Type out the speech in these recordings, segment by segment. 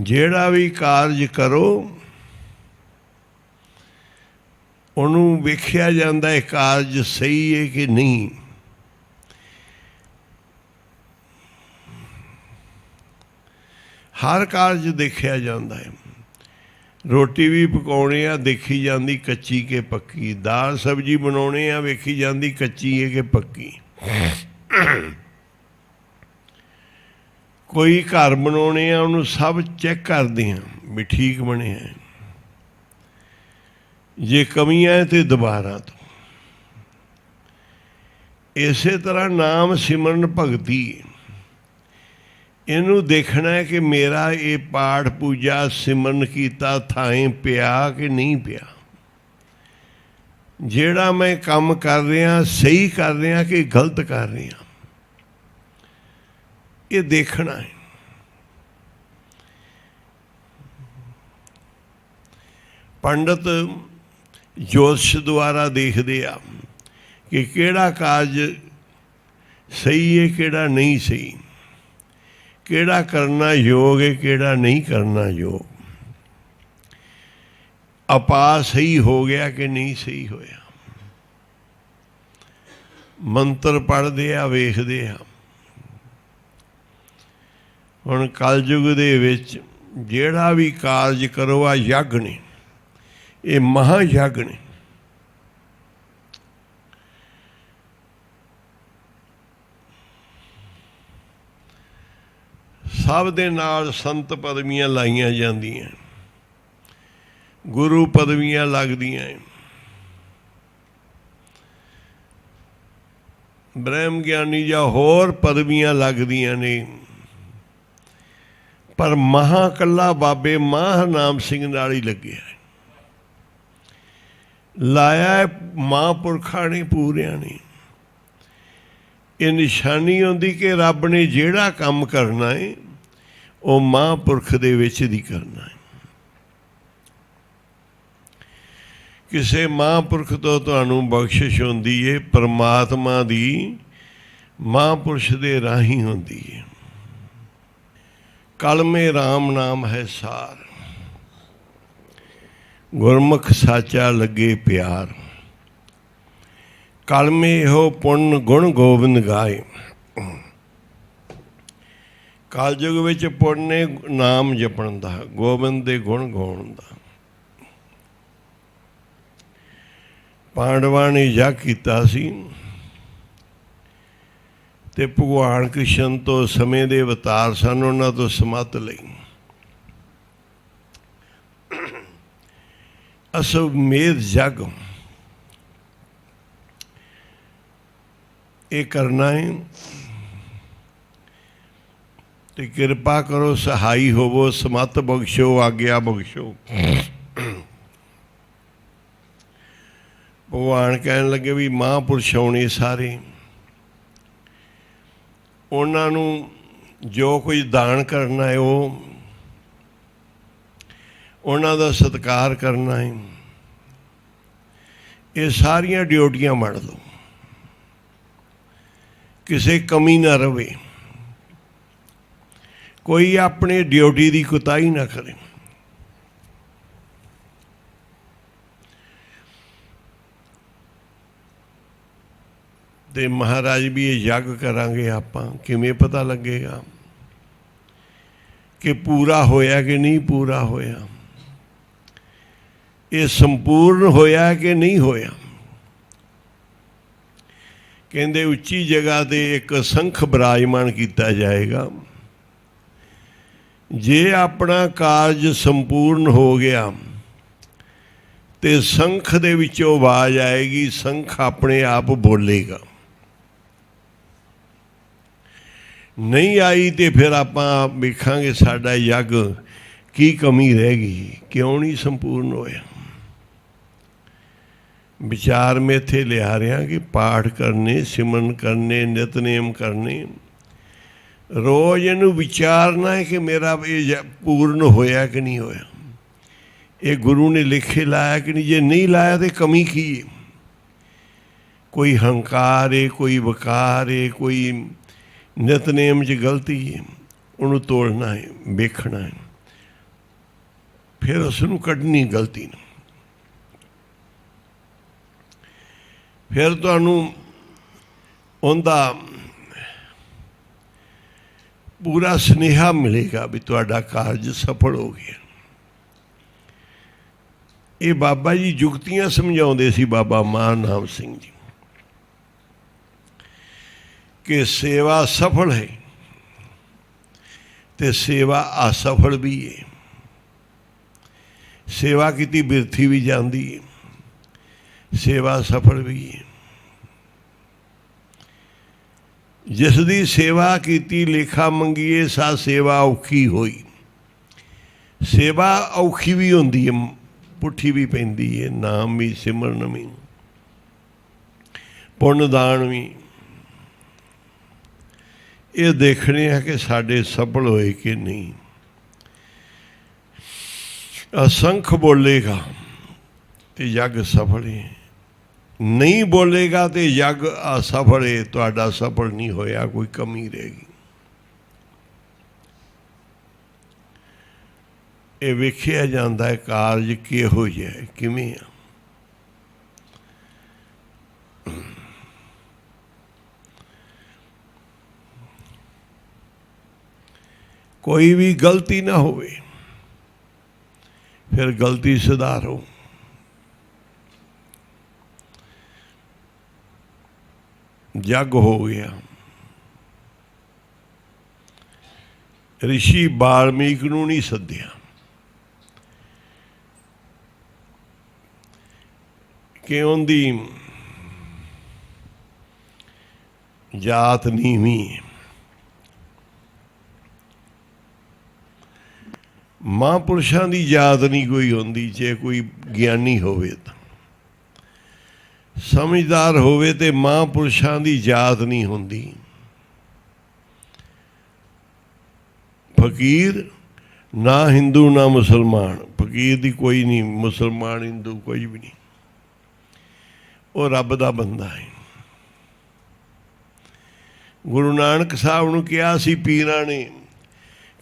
ਜਿਹੜਾ ਵੀ ਕਾਰਜ ਕਰੋ ਉਹਨੂੰ ਵੇਖਿਆ ਜਾਂਦਾ ਹੈ ਕਾਰਜ ਸਹੀ ਹੈ ਕਿ ਨਹੀਂ। ਹਰ ਕਾਰਜ ਦੇਖਿਆ ਜਾਂਦਾ ਹੈ। ਰੋਟੀ ਵੀ ਪਕਾਉਣੇ ਆ ਦੇਖੀ ਜਾਂਦੀ ਕੱਚੀ ਕਿ ਪੱਕੀ, ਦਾਲ ਸਬਜ਼ੀ ਬਣਾਉਣੇ ਆ ਵੇਖੀ ਜਾਂਦੀ ਕੱਚੀ ਹੈ ਕਿ ਪੱਕੀ। ਕੋਈ ਘਰ ਬਣਾਉਣੇ ਆ ਉਹਨੂੰ ਸਭ ਚੈੱਕ ਕਰਦੇ ਹਾਂ ਵੀ ਠੀਕ ਬਣਿਆ, ਜੇ ਕਮੀਆਂ ਤੇ ਦੁਬਾਰਾ ਤੋਂ। ਇਸੇ ਤਰ੍ਹਾਂ ਨਾਮ ਸਿਮਰਨ ਭਗਤੀ, ਇਹਨੂੰ ਦੇਖਣਾ ਹੈ ਕਿ ਮੇਰਾ ਇਹ ਪਾਠ ਪੂਜਾ ਸਿਮਰਨ ਕੀਤਾ ਥਾਂ ਪਿਆ ਕਿ ਨਹੀਂ ਪਿਆ। ਜਿਹੜਾ ਮੈਂ ਕੰਮ ਕਰ ਰਿਹਾ ਸਹੀ ਕਰ ਰਿਹਾ ਕਿ ਗਲਤ ਕਰ ਰਿਹਾ, ਇਹ ਦੇਖਣਾ ਹੈ। ਪੰਡਤ ਜੋਤਿਸ਼ ਦੁਆਰਾ ਦੇਖਦੇ ਆ ਕਿ ਕਿਹੜਾ ਕਾਰਜ ਸਹੀ ਹੈ ਕਿਹੜਾ ਨਹੀਂ ਸਹੀ, ਕਿਹੜਾ ਕਰਨਾ ਯੋਗ ਹੈ ਕਿਹੜਾ ਨਹੀਂ ਕਰਨਾ ਯੋਗ, ਆਪਾ ਸਹੀ ਹੋ ਗਿਆ ਕਿ ਨਹੀਂ ਸਹੀ ਹੋਇਆ। ਮੰਤਰ ਪੜ੍ਹਦੇ ਆ ਵੇਖਦੇ ਆ। ਹੁਣ ਕਲਯੁਗ ਦੇ ਵਿੱਚ ਜਿਹੜਾ ਵੀ ਕਾਰਜ ਕਰੋ ਆ ਯੱਗ ਨੇ, ਇਹ ਮਹਾ ਯੱਗ ਨੇ। ਸਭ ਦੇ ਨਾਲ ਸੰਤ ਪਦਵੀਆਂ ਲਾਈਆਂ ਜਾਂਦੀਆਂ, ਗੁਰੂ ਪਦਵੀਆਂ ਲੱਗਦੀਆਂ, ਬ੍ਰਹਮ ਗਿਆਨੀ ਜਾਂ ਹੋਰ ਪਦਵੀਆਂ ਲੱਗਦੀਆਂ ਨੇ। ਪਰ ਮਹਾਂ ਕੱਲਾ ਬਾਬੇ ਮਾਹ ਨਾਮ ਸਿੰਘ ਨਾਲ ਹੀ ਲੱਗਿਆ, ਲਾਇਆ ਮਹਾਂਪੁਰਖਾਂ ਨੇ ਪੂਰਿਆਂ ਨੇ। ਇਹ ਨਿਸ਼ਾਨੀ ਹੁੰਦੀ ਕਿ ਰੱਬ ਨੇ ਜਿਹੜਾ ਕੰਮ ਕਰਨਾ ਹੈ ਉਹ ਮਹਾਂਪੁਰਖ ਦੇ ਵਿੱਚ ਦੀ ਕਰਨਾ ਹੈ। ਕਿਸੇ ਮਹਾਂਪੁਰਖ ਤੋਂ ਤੁਹਾਨੂੰ ਬਖਸ਼ਿਸ਼ ਹੁੰਦੀ ਹੈ, ਪਰਮਾਤਮਾ ਦੀ ਮਹਾਂਪੁਰਸ਼ ਦੇ ਰਾਹੀਂ ਹੁੰਦੀ ਹੈ। ਕਲਮੇ ਰਾਮ ਨਾਮ ਹੈ ਸਾਰ, ਗੁਰਮੁਖ ਸਾਚਾ ਲੱਗੇ ਪਿਆਰ। ਕਲਮੇ ਇਹੋ ਪੁੰਨ ਗੁਣ ਗੋਬਿੰਦ ਗਾਏ। ਕਲਯੁਗ ਵਿੱਚ ਪੁੰਨ ਨੇ ਨਾਮ ਜਪਣ ਦਾ, ਗੋਬਿੰਦ ਦੇ ਗੁਣ ਗਾਉਣ ਦਾ। ਪਾਂਡਵਾਂ ਨੇ ਯੱਗ ਕੀਤਾ ਸੀ ਤੇ ਭਗਵਾਨ ਕ੍ਰਿਸ਼ਨ ਤੋਂ ਸਮੇਂ ਦੇ ਅਵਤਾਰ ਸਨ, ਉਹਨਾਂ ਤੋਂ ਸਮੱਤ ਲਈ। ਅਸਵਮੇਧ ਯੱਗ ਇਹ ਕਰਨਾ ਹੈ ਤੇ ਕਿਰਪਾ ਕਰੋ, ਸਹਾਈ ਹੋਵੋ, ਸਮੱਤ ਬਖਸ਼ੋ, ਆਗਿਆ ਬਖਸ਼ੋ। ਭਗਵਾਨ ਕਹਿਣ ਲੱਗੇ ਵੀ ਮਹਾਂਪੁਰਸ਼ ਆਉਣੇ ਸਾਰੇ, ਉਹਨਾਂ ਨੂੰ ਜੋ ਕੁਝ ਦਾਨ ਕਰਨਾ ਹੈ ਉਹ ਉਹਨਾਂ ਦਾ ਸਤਿਕਾਰ ਕਰਨਾ ਹੈ। ਇਹ ਸਾਰੀਆਂ ਡਿਊਟੀਆਂ ਵੰਡ ਲਓ, ਕਿਸੇ ਕਮੀ ਨਾ ਰਵੇ, ਕੋਈ ਆਪਣੀ ਡਿਊਟੀ ਦੀ ਕੁਤਾਹੀ ਨਾ ਕਰੇ। ਤੇ ਮਹਾਰਾਜ ਵੀ ਇਹ ਯੱਗ ਕਰਾਂਗੇ ਆਪਾਂ, ਕਿਵੇਂ ਪਤਾ ਲੱਗੇਗਾ ਕਿ ਪੂਰਾ ਹੋਇਆ ਕਿ ਨਹੀਂ ਪੂਰਾ ਹੋਇਆ, ਇਹ ਸੰਪੂਰਨ ਹੋਇਆ ਕਿ ਨਹੀਂ ਹੋਇਆ। ਕਹਿੰਦੇ ਉੱਚੀ ਜਗ੍ਹਾ 'ਤੇ ਇੱਕ ਸੰਖ ਬਿਰਾਜਮਾਨ ਕੀਤਾ ਜਾਏਗਾ। ਜੇ ਆਪਣਾ ਕਾਰਜ ਸੰਪੂਰਨ ਹੋ ਗਿਆ ਤੇ ਸੰਖ ਦੇ ਵਿੱਚੋਂ ਆਵਾਜ਼ ਆਏਗੀ, ਸੰਖ ਆਪਣੇ ਆਪ ਬੋਲੇਗਾ। ਨਹੀਂ ਆਈ ਤੇ ਫਿਰ ਆਪਾਂ ਵੇਖਾਂਗੇ ਸਾਡਾ ਯੱਗ ਕੀ ਕਮੀ ਰਹਿ ਗਈ, ਕਿਉਂ ਨਹੀਂ ਸੰਪੂਰਨ ਹੋਇਆ। ਵਿਚਾਰ ਮੈਂ ਇੱਥੇ ਲਿਆ ਰਿਹਾ ਕਿ ਪਾਠ ਕਰਨੇ, ਸਿਮਰਨ ਕਰਨੇ, ਨਿਤਨੇਮ ਕਰਨੇ, ਰੋਜ਼ ਇਹਨੂੰ ਵਿਚਾਰਨਾ ਹੈ ਕਿ ਮੇਰਾ ਇਹ ਪੂਰਨ ਹੋਇਆ ਕਿ ਨਹੀਂ ਹੋਇਆ, ਇਹ ਗੁਰੂ ਨੇ ਲਿਖੇ ਲਾਇਆ ਕਿ ਨਹੀਂ। ਜੇ ਨਹੀਂ ਲਾਇਆ ਤਾਂ ਕਮੀ ਕੀ ਹੈ? ਕੋਈ ਹੰਕਾਰ ਹੈ, ਕੋਈ ਵਕਾਰ ਹੈ, ਕੋਈ ਨਿਤਨੇਮ 'ਚ ਗਲਤੀ ਹੈ, ਉਹਨੂੰ ਤੋੜਨਾ ਹੈ, ਵੇਖਣਾ ਹੈ। फिर उसनूं कढ़नी गलती नूं। फिर तुहानूं उहदा पूरा सुनेहा मिलेगा भी तुहाडा कारज सफल हो गया। ये बाबा जी जुगतियां समझाउंदे सी, बाबा मान नाम सिंह जी, कि सेवा सफल है तो सेवा असफल भी है। सेवा की बिरथी भी जाती है, सेवा सफल भी है। जिसकी सेवा की लेखा मंगीए सा सेवा औखी होई। सेवा औखी भी होंदी है, पुठी भी पैंदी है, नाम भी, सिमरन भी, पुण्य दान भी। ये देखने है कि साढ़े सफल होए कि नहीं। असंख बोलेगा तो यज्ञ सफल है, नहीं बोलेगा तो यज्ञ असफल है, तुहाडा सफल नहीं होया, कोई कमी रहेगी। ये वेखिया जाता है कारज किहो जिहा है, किवें आ। कोई भी गलती ना होवे, फिर गलती सुधारो। जग हो गया। ऋषि वाल्मीक नूं नहीं सद्या कि उनकी जात नीवीं है। महापुरुषों की जात नहीं कोई होंदी। जे कोई ज्ञानी होवे तो समझदार होवे ते महापुरुषों की जात नहीं होंदी। फकीर ना हिंदू ना मुसलमान, फकीर दी कोई नहीं, मुसलमान हिंदू कोई भी नहीं, वो रब दा बंदा है। गुरु नानक साहब नूं कहा सी पीरां ने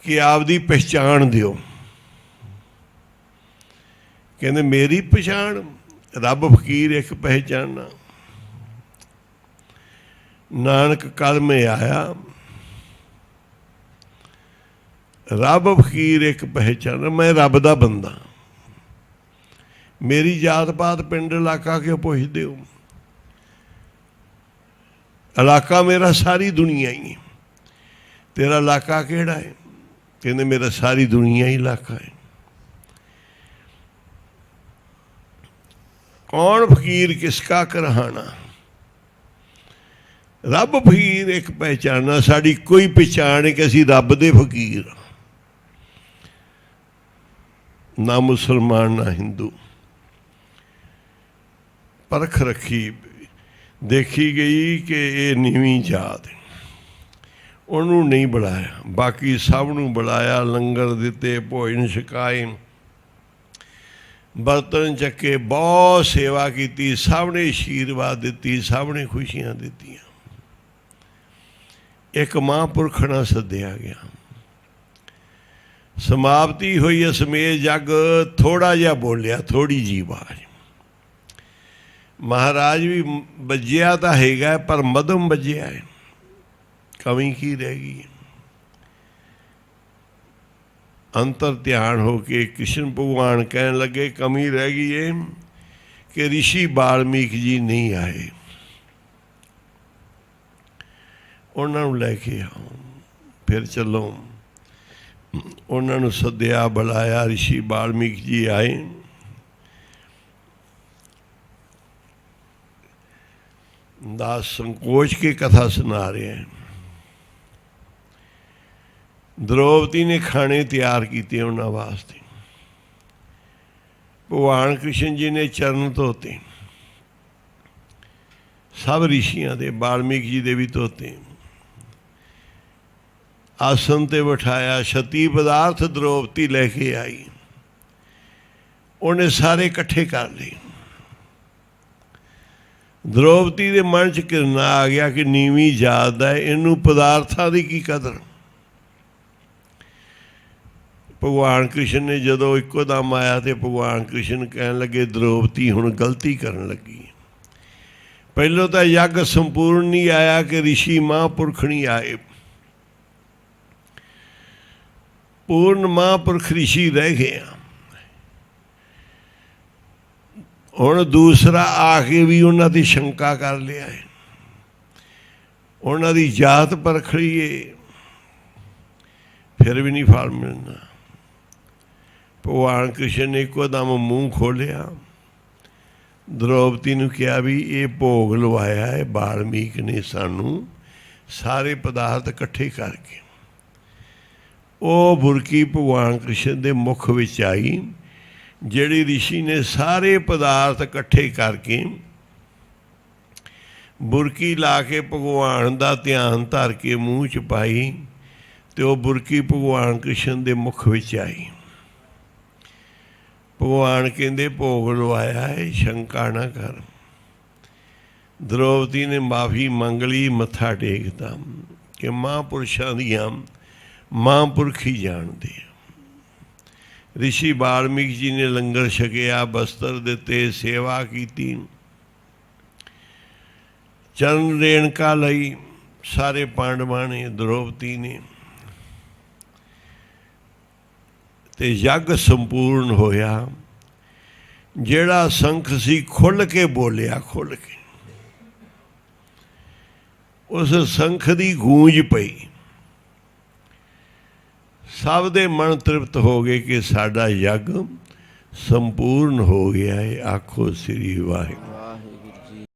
कि आपदी पहचान दिओ। कहंदे मेरी पहचान, रब फकीर एक पहचाना। नानक कल में आया, रब फकीर एक पहचाना। मैं रब दा बंदा, मेरी जात पात पिंड इलाका क्यों पुछदे हो? इलाका मेरा सारी दुनिया ही है। तेरा इलाका केड़ा है? कहंदे मेरा सारी दुनिया ही इलाका है। कौन फकीर किसका करहाना? रब फकीर एक पहचाना। साड़ी कोई पहचान है कि असी रब दे फकीर, ना मुसलमान ना हिंदू। परख रखी, देखी गई कि ये नीवीं जात है, उन्होंने नहीं बुलाया, बाकी सब नूं बुलाया। लंगर दिते, भोजन छकाए, बर्तन चके, बहुत सेवा की, सब ने आशीर्वाद दिती, सब ने खुशियां दित्तियां। एक महापुरख ना सद्या गया। समाप्ति हुई। असमेत जग थोड़ा जिहा बोलिया, थोड़ी जी आवाज। महाराज भी बज्जिया तो हैगा, पर मधम बज्जिया है, कमी की रह गई। अंतर ध्यान होके कृष्ण भगवान कहन लगे कमी रह गई है कि ऋषि वाल्मीक जी नहीं आए, उन्होंने लैके आओ। फिर चलो, उन्होंने सद्या, बुलाया, ऋषि वाल्मीक जी आए। दास संकोच के कथा सुना रहे हैं। द्रौपदी ने खाने तैयार किए उन्होंने वास्ते। भगवान कृष्ण जी ने चरण धोते, सब ऋषियों के, वाल्मीक जी के भी धोते। आसन ते बिठाया, छती पदार्थ द्रौपदी लैके आई, उन्हें सारे इकट्ठे कर लिए। द्रौपदी के मन च घिरना आ गया कि नीवीं जात है, इनू पदार्थां की कदर। भगवान कृष्ण ने जदों इक्को दम आया तो भगवान कृष्ण कहन लगे द्रौपदी हुण गलती करन लगी। पहलों तो यज्ञ संपूर्ण नहीं आया कि ऋषि महापुरख नहीं आए, पूर्ण महापुरख ऋषि रह गए। हुण दूसरा आके भी उन्हां दी शंका कर लिया है, उन्हां दी जात परख लीए, फिर भी नहीं फल मिलना। भगवान कृष्ण ने इको दम मूँह खोलिया, द्रौपदी ने कहा भी ये भोग लवाया है वाल्मीकि ने सानू सारे पदार्थ इकट्ठे करके। वो बुरकी भगवान कृष्ण के मुख विच आई, जिहड़ी ऋषि ने सारे पदार्थ इकट्ठे करके बुरकी ला के भगवान का ध्यान धर के मूँह च पाई, तो बुरकी भगवान कृष्ण के मुख विच आई। भगवान कहते भोग लवाया है, शंका ना कर। द्रौपदी ने माफ़ी मंग ली, मत्था टेकता कि महापुरुषों दियां महापुरख ही जानते। ऋषि वाल्मीकि जी ने लंगर छकिया, बस्तर दिते, सेवा की, चरण रेणका लई सारे पांडवां ने, द्रौपदी ने, ते यज्ञ संपूर्ण होया। जेड़ा संख सी खुल के बोलिया, खुल के उस संख दी गूंज पई, सब दे मन तृप्त हो गए कि साडा यज्ञ संपूर्ण हो गया है। आखो श्री वाहिगुरू।